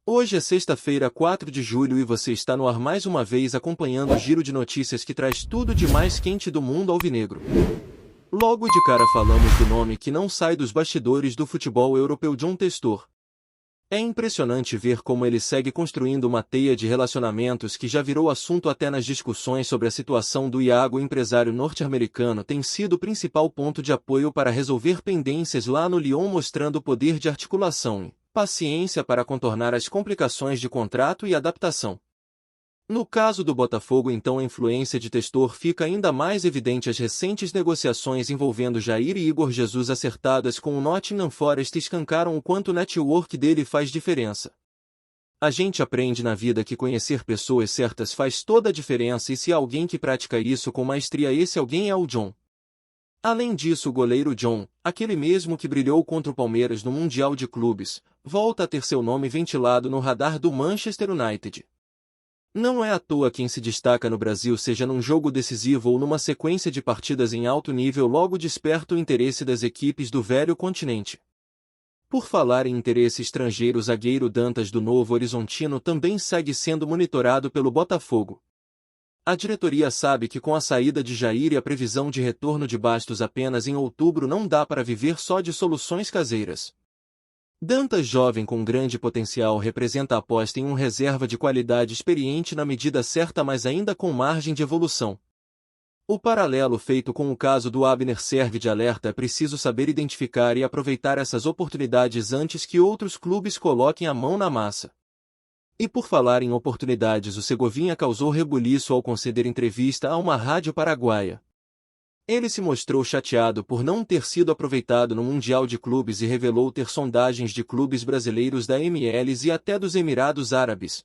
Hoje é sexta-feira, 4 de julho e você está no ar mais uma vez acompanhando o giro de notícias que traz tudo de mais quente do mundo alvinegro. Logo de cara falamos do nome que não sai dos bastidores do futebol europeu, John Textor. É impressionante ver como ele segue construindo uma teia de relacionamentos que já virou assunto até nas discussões sobre a situação do Iago. O empresário norte-americano tem sido o principal ponto de apoio para resolver pendências lá no Lyon, mostrando poder de articulação e paciência para contornar as complicações de contrato e adaptação. No caso do Botafogo, então, a influência de Textor fica ainda mais evidente. As recentes negociações envolvendo Jair e Igor Jesus acertadas com o Nottingham Forest escancaram o quanto o network dele faz diferença. A gente aprende na vida que conhecer pessoas certas faz toda a diferença, e se há alguém que pratica isso com maestria, esse alguém é o John. Além disso, o goleiro John, aquele mesmo que brilhou contra o Palmeiras no Mundial de Clubes, volta a ter seu nome ventilado no radar do Manchester United. Não é à toa quem se destaca no Brasil, seja num jogo decisivo ou numa sequência de partidas em alto nível, logo desperta o interesse das equipes do velho continente. Por falar em interesse estrangeiro, o zagueiro Dantas do Novo Horizontino também segue sendo monitorado pelo Botafogo. A diretoria sabe que com a saída de Jair e a previsão de retorno de Bastos apenas em outubro, não dá para viver só de soluções caseiras. Dantas, jovem com grande potencial, representa a aposta em um reserva de qualidade, experiente na medida certa, mas ainda com margem de evolução. O paralelo feito com o caso do Abner serve de alerta. É preciso saber identificar e aproveitar essas oportunidades antes que outros clubes coloquem a mão na massa. E por falar em oportunidades, o Segovinha causou rebuliço ao conceder entrevista a uma rádio paraguaia. Ele se mostrou chateado por não ter sido aproveitado no Mundial de Clubes e revelou ter sondagens de clubes brasileiros da MLS e até dos Emirados Árabes.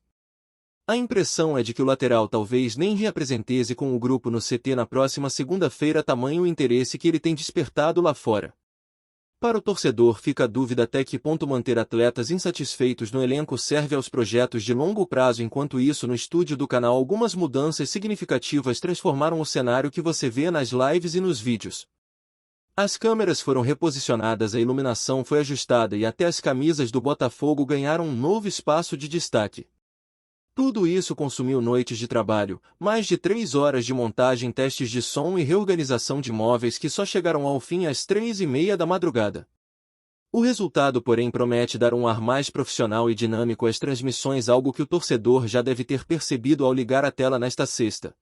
A impressão é de que o lateral talvez nem reapresente com o grupo no CT na próxima segunda-feira, tamanho o interesse que ele tem despertado lá fora. Para o torcedor fica a dúvida até que ponto manter atletas insatisfeitos no elenco serve aos projetos de longo prazo. Enquanto isso, no estúdio do canal, algumas mudanças significativas transformaram o cenário que você vê nas lives e nos vídeos. As câmeras foram reposicionadas, a iluminação foi ajustada e até as camisas do Botafogo ganharam um novo espaço de destaque. Tudo isso consumiu noites de trabalho, mais de 3 horas de montagem, testes de som e reorganização de móveis que só chegaram ao fim às 3h30 da madrugada. O resultado, porém, promete dar um ar mais profissional e dinâmico às transmissões, algo que o torcedor já deve ter percebido ao ligar a tela nesta sexta.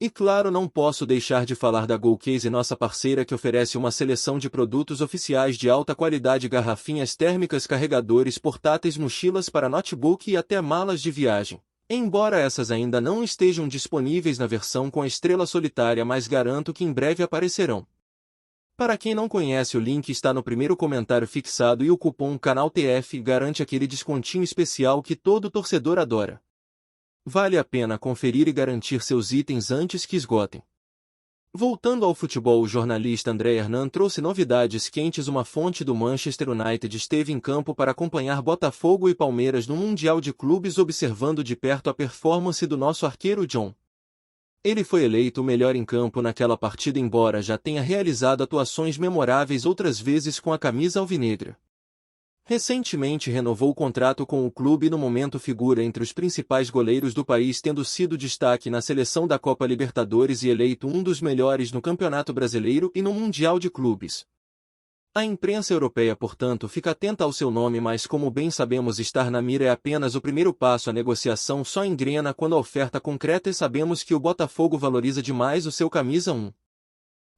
E claro, não posso deixar de falar da GoCase, nossa parceira, que oferece uma seleção de produtos oficiais de alta qualidade: garrafinhas térmicas, carregadores portáteis, mochilas para notebook e até malas de viagem. Embora essas ainda não estejam disponíveis na versão com a estrela solitária, mas garanto que em breve aparecerão. Para quem não conhece, o link está no primeiro comentário fixado e o cupom CANALTF garante aquele descontinho especial que todo torcedor adora. Vale a pena conferir e garantir seus itens antes que esgotem. Voltando ao futebol, o jornalista André Hernan trouxe novidades quentes. Uma fonte do Manchester United esteve em campo para acompanhar Botafogo e Palmeiras no Mundial de Clubes, observando de perto a performance do nosso arqueiro John. Ele foi eleito o melhor em campo naquela partida, embora já tenha realizado atuações memoráveis outras vezes com a camisa alvinegra. Recentemente renovou o contrato com o clube e no momento figura entre os principais goleiros do país, tendo sido destaque na seleção da Copa Libertadores e eleito um dos melhores no Campeonato Brasileiro e no Mundial de Clubes. A imprensa europeia, portanto, fica atenta ao seu nome, mas como bem sabemos, estar na mira é apenas o primeiro passo. A negociação só engrena quando a oferta concreta, e sabemos que o Botafogo valoriza demais o seu camisa 1.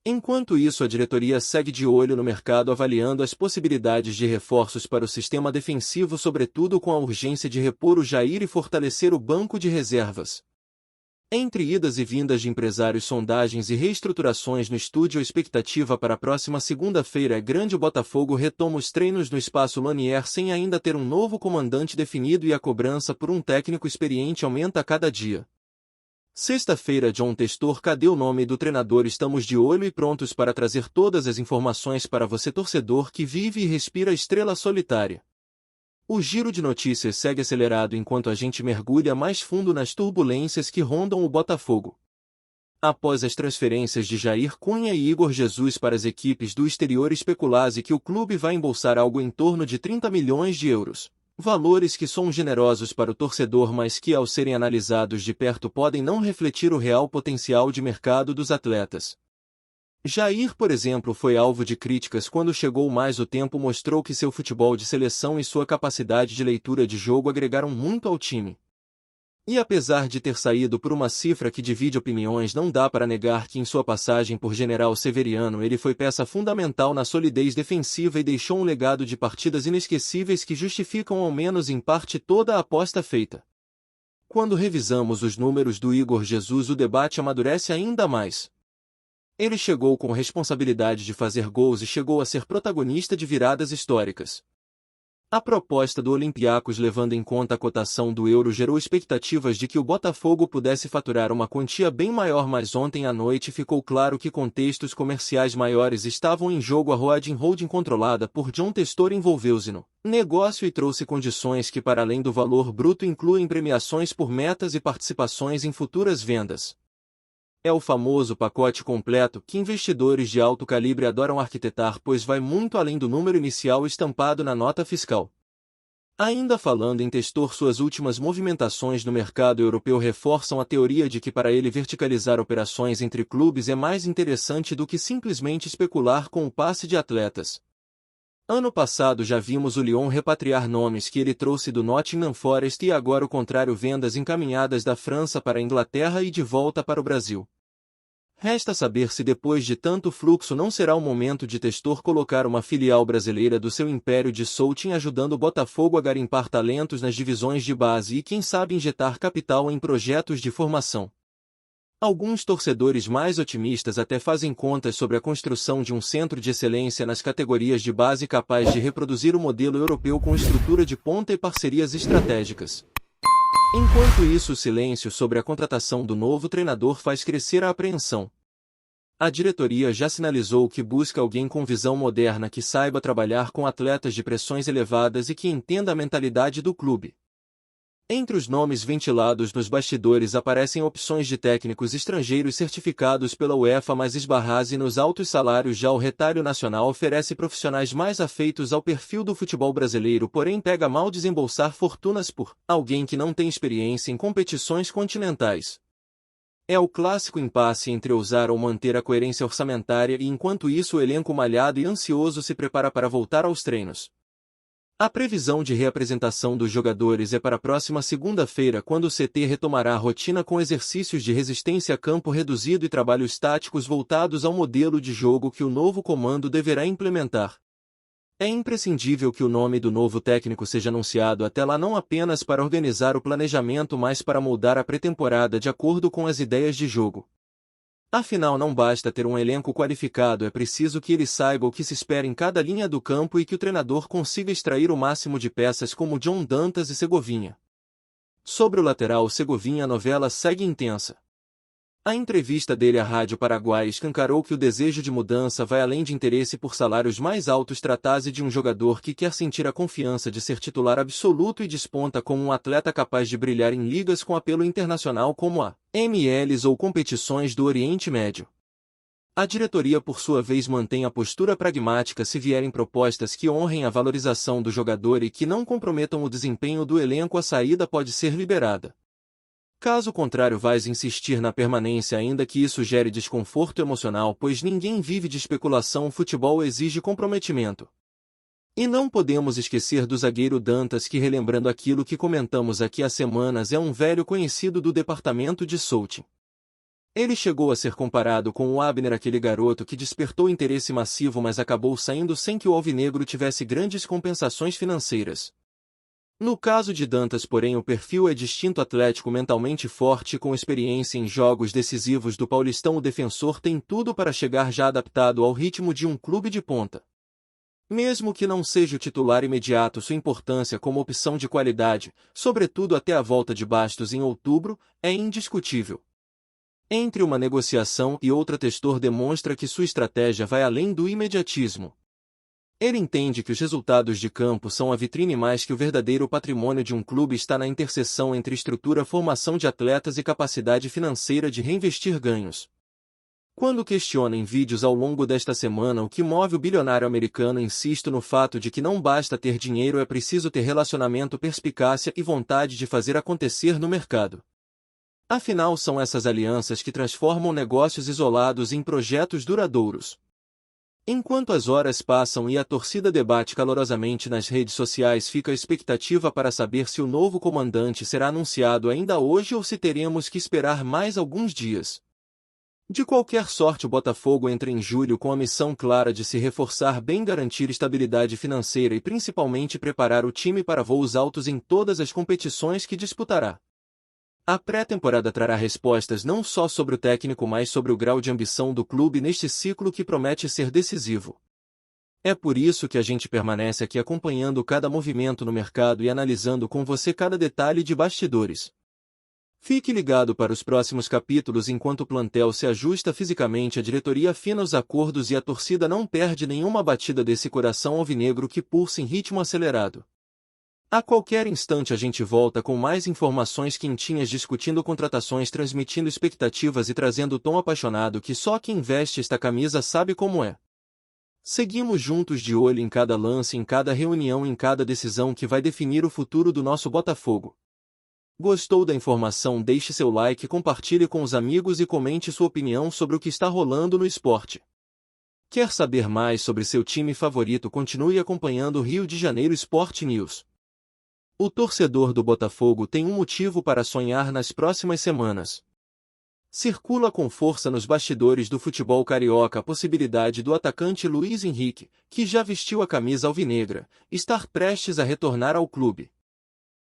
Enquanto isso, a diretoria segue de olho no mercado, avaliando as possibilidades de reforços para o sistema defensivo, sobretudo com a urgência de repor o Jair e fortalecer o banco de reservas. Entre idas e vindas de empresários, sondagens e reestruturações no estúdio, a expectativa para a próxima segunda-feira é grande. O Botafogo retoma os treinos no Espaço Lanier sem ainda ter um novo comandante definido, e a cobrança por um técnico experiente aumenta a cada dia. Sexta-feira, John Textor. Cadê o nome do treinador? Estamos de olho e prontos para trazer todas as informações para você, torcedor que vive e respira a estrela solitária. O giro de notícias segue acelerado enquanto a gente mergulha mais fundo nas turbulências que rondam o Botafogo. Após as transferências de Jair Cunha e Igor Jesus para as equipes do exterior, especula-se que o clube vai embolsar algo em torno de 30 milhões de euros. Valores que são generosos para o torcedor, mas que, ao serem analisados de perto, podem não refletir o real potencial de mercado dos atletas. Jair, por exemplo, foi alvo de críticas quando chegou, mas o tempo mostrou que seu futebol de seleção e sua capacidade de leitura de jogo agregaram muito ao time. E apesar de ter saído por uma cifra que divide opiniões, não dá para negar que em sua passagem por General Severiano ele foi peça fundamental na solidez defensiva e deixou um legado de partidas inesquecíveis que justificam ao menos em parte toda a aposta feita. Quando revisamos os números do Igor Jesus, o debate amadurece ainda mais. Ele chegou com responsabilidade de fazer gols e chegou a ser protagonista de viradas históricas. A proposta do Olympiacos, levando em conta a cotação do euro, gerou expectativas de que o Botafogo pudesse faturar uma quantia bem maior, mas ontem à noite ficou claro que contextos comerciais maiores estavam em jogo. A holding controlada por John Testor envolveu-se no negócio e trouxe condições que, para além do valor bruto, incluem premiações por metas e participações em futuras vendas. É o famoso pacote completo que investidores de alto calibre adoram arquitetar, pois vai muito além do número inicial estampado na nota fiscal. Ainda falando em Testor, suas últimas movimentações no mercado europeu reforçam a teoria de que para ele verticalizar operações entre clubes é mais interessante do que simplesmente especular com o passe de atletas. Ano passado já vimos o Lyon repatriar nomes que ele trouxe do Nottingham Forest, e agora o contrário, vendas encaminhadas da França para a Inglaterra e de volta para o Brasil. Resta saber se depois de tanto fluxo não será o momento de Testor colocar uma filial brasileira do seu império de Southam, ajudando o Botafogo a garimpar talentos nas divisões de base e, quem sabe, injetar capital em projetos de formação. Alguns torcedores mais otimistas até fazem contas sobre a construção de um centro de excelência nas categorias de base capaz de reproduzir o modelo europeu com estrutura de ponta e parcerias estratégicas. Enquanto isso, o silêncio sobre a contratação do novo treinador faz crescer a apreensão. A diretoria já sinalizou que busca alguém com visão moderna, que saiba trabalhar com atletas de pressões elevadas e que entenda a mentalidade do clube. Entre os nomes ventilados nos bastidores aparecem opções de técnicos estrangeiros certificados pela UEFA, mas esbarra-se nos altos salários. Já o retalho nacional oferece profissionais mais afeitos ao perfil do futebol brasileiro, porém pega mal desembolsar fortunas por alguém que não tem experiência em competições continentais. É o clássico impasse entre ousar ou manter a coerência orçamentária, e enquanto isso o elenco malhado e ansioso se prepara para voltar aos treinos. A previsão de reapresentação dos jogadores é para a próxima segunda-feira, quando o CT retomará a rotina com exercícios de resistência a campo reduzido e trabalhos táticos voltados ao modelo de jogo que o novo comando deverá implementar. É imprescindível que o nome do novo técnico seja anunciado até lá, não apenas para organizar o planejamento, mas para moldar a pré-temporada de acordo com as ideias de jogo. Afinal, não basta ter um elenco qualificado, é preciso que ele saiba o que se espera em cada linha do campo e que o treinador consiga extrair o máximo de peças como John Dantas e Segovinha. Sobre o lateral Segovinha, a novela segue intensa. A entrevista dele à Rádio Paraguai escancarou que o desejo de mudança vai além de interesse por salários mais altos. Trata-se de um jogador que quer sentir a confiança de ser titular absoluto e desponta como um atleta capaz de brilhar em ligas com apelo internacional como a MLS ou competições do Oriente Médio. A diretoria, por sua vez, mantém a postura pragmática. Se vierem propostas que honrem a valorização do jogador e que não comprometam o desempenho do elenco, a saída pode ser liberada. Caso contrário, vai insistir na permanência, ainda que isso gere desconforto emocional, pois ninguém vive de especulação, o futebol exige comprometimento. E não podemos esquecer do zagueiro Dantas, que, relembrando aquilo que comentamos aqui há semanas, é um velho conhecido do departamento de Southam. Ele chegou a ser comparado com o Abner, aquele garoto que despertou interesse massivo, mas acabou saindo sem que o alvinegro tivesse grandes compensações financeiras. No caso de Dantas, porém, o perfil é distinto: atlético, mentalmente forte e com experiência em jogos decisivos do Paulistão. O defensor tem tudo para chegar já adaptado ao ritmo de um clube de ponta. Mesmo que não seja o titular imediato, sua importância como opção de qualidade, sobretudo até a volta de Bastos em outubro, é indiscutível. Entre uma negociação e outra, Testor demonstra que sua estratégia vai além do imediatismo. Ele entende que os resultados de campo são a vitrine, mais que o verdadeiro patrimônio de um clube está na interseção entre estrutura, formação de atletas e capacidade financeira de reinvestir ganhos. Quando questiono em vídeos ao longo desta semana o que move o bilionário americano, insisto no fato de que não basta ter dinheiro, é preciso ter relacionamento, perspicácia e vontade de fazer acontecer no mercado. Afinal, são essas alianças que transformam negócios isolados em projetos duradouros. Enquanto as horas passam e a torcida debate calorosamente nas redes sociais, fica a expectativa para saber se o novo comandante será anunciado ainda hoje ou se teremos que esperar mais alguns dias. De qualquer sorte, o Botafogo entra em julho com a missão clara de se reforçar bem, garantir estabilidade financeira e principalmente preparar o time para voos altos em todas as competições que disputará. A pré-temporada trará respostas não só sobre o técnico, mas sobre o grau de ambição do clube neste ciclo que promete ser decisivo. É por isso que a gente permanece aqui acompanhando cada movimento no mercado e analisando com você cada detalhe de bastidores. Fique ligado para os próximos capítulos. Enquanto o plantel se ajusta fisicamente, a diretoria afina os acordos e a torcida não perde nenhuma batida desse coração alvinegro que pulsa em ritmo acelerado. A qualquer instante a gente volta com mais informações quentinhas, discutindo contratações, transmitindo expectativas e trazendo o tom apaixonado que só quem veste esta camisa sabe como é. Seguimos juntos, de olho em cada lance, em cada reunião, em cada decisão que vai definir o futuro do nosso Botafogo. Gostou da informação? Deixe seu like, compartilhe com os amigos e comente sua opinião sobre o que está rolando no esporte. Quer saber mais sobre seu time favorito? Continue acompanhando o Rio de Janeiro Sport News. O torcedor do Botafogo tem um motivo para sonhar nas próximas semanas. Circula com força nos bastidores do futebol carioca a possibilidade do atacante Luiz Henrique, que já vestiu a camisa alvinegra, estar prestes a retornar ao clube.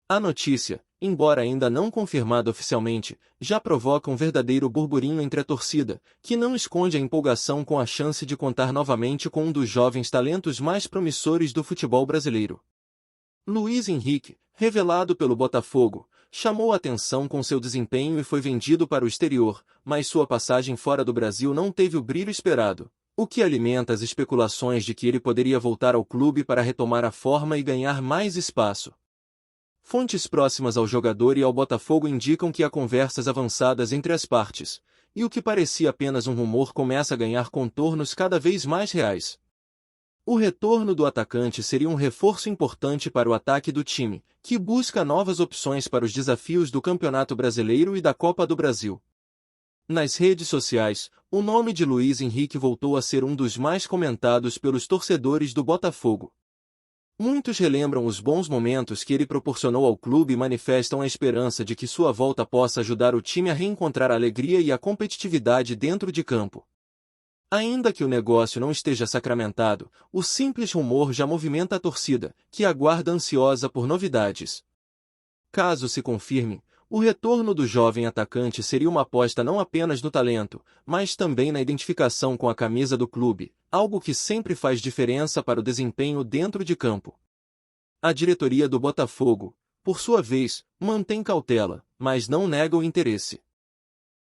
A notícia, embora ainda não confirmada oficialmente, já provoca um verdadeiro burburinho entre a torcida, que não esconde a empolgação com a chance de contar novamente com um dos jovens talentos mais promissores do futebol brasileiro. Luiz Henrique, revelado pelo Botafogo, chamou a atenção com seu desempenho e foi vendido para o exterior, mas sua passagem fora do Brasil não teve o brilho esperado, o que alimenta as especulações de que ele poderia voltar ao clube para retomar a forma e ganhar mais espaço. Fontes próximas ao jogador e ao Botafogo indicam que há conversas avançadas entre as partes, e o que parecia apenas um rumor começa a ganhar contornos cada vez mais reais. O retorno do atacante seria um reforço importante para o ataque do time, que busca novas opções para os desafios do Campeonato Brasileiro e da Copa do Brasil. Nas redes sociais, o nome de Luiz Henrique voltou a ser um dos mais comentados pelos torcedores do Botafogo. Muitos relembram os bons momentos que ele proporcionou ao clube e manifestam a esperança de que sua volta possa ajudar o time a reencontrar a alegria e a competitividade dentro de campo. Ainda que o negócio não esteja sacramentado, o simples rumor já movimenta a torcida, que aguarda ansiosa por novidades. Caso se confirme, o retorno do jovem atacante seria uma aposta não apenas no talento, mas também na identificação com a camisa do clube, algo que sempre faz diferença para o desempenho dentro de campo. A diretoria do Botafogo, por sua vez, mantém cautela, mas não nega o interesse.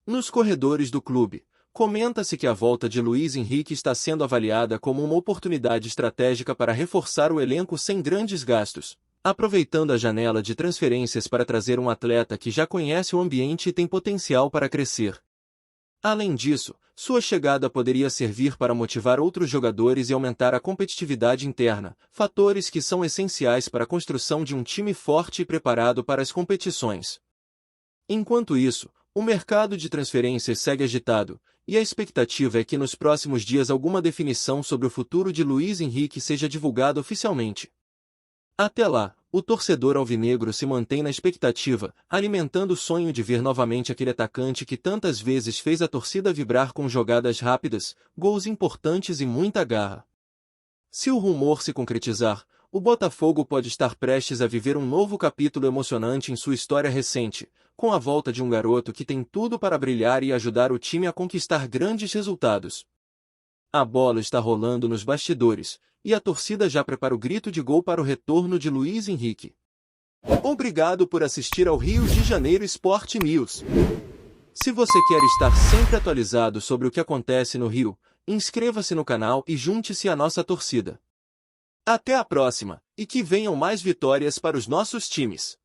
Nos corredores do clube, comenta-se que a volta de Luiz Henrique está sendo avaliada como uma oportunidade estratégica para reforçar o elenco sem grandes gastos, aproveitando a janela de transferências para trazer um atleta que já conhece o ambiente e tem potencial para crescer. Além disso, sua chegada poderia servir para motivar outros jogadores e aumentar a competitividade interna, fatores que são essenciais para a construção de um time forte e preparado para as competições. Enquanto isso, o mercado de transferências segue agitado, e a expectativa é que nos próximos dias alguma definição sobre o futuro de Luiz Henrique seja divulgada oficialmente. Até lá, o torcedor alvinegro se mantém na expectativa, alimentando o sonho de ver novamente aquele atacante que tantas vezes fez a torcida vibrar com jogadas rápidas, gols importantes e muita garra. Se o rumor se concretizar, o Botafogo pode estar prestes a viver um novo capítulo emocionante em sua história recente, com a volta de um garoto que tem tudo para brilhar e ajudar o time a conquistar grandes resultados. A bola está rolando nos bastidores, e a torcida já prepara o grito de gol para o retorno de Luiz Henrique. Obrigado por assistir ao Rio de Janeiro Sport News. Se você quer estar sempre atualizado sobre o que acontece no Rio, inscreva-se no canal e junte-se à nossa torcida. Até a próxima, e que venham mais vitórias para os nossos times.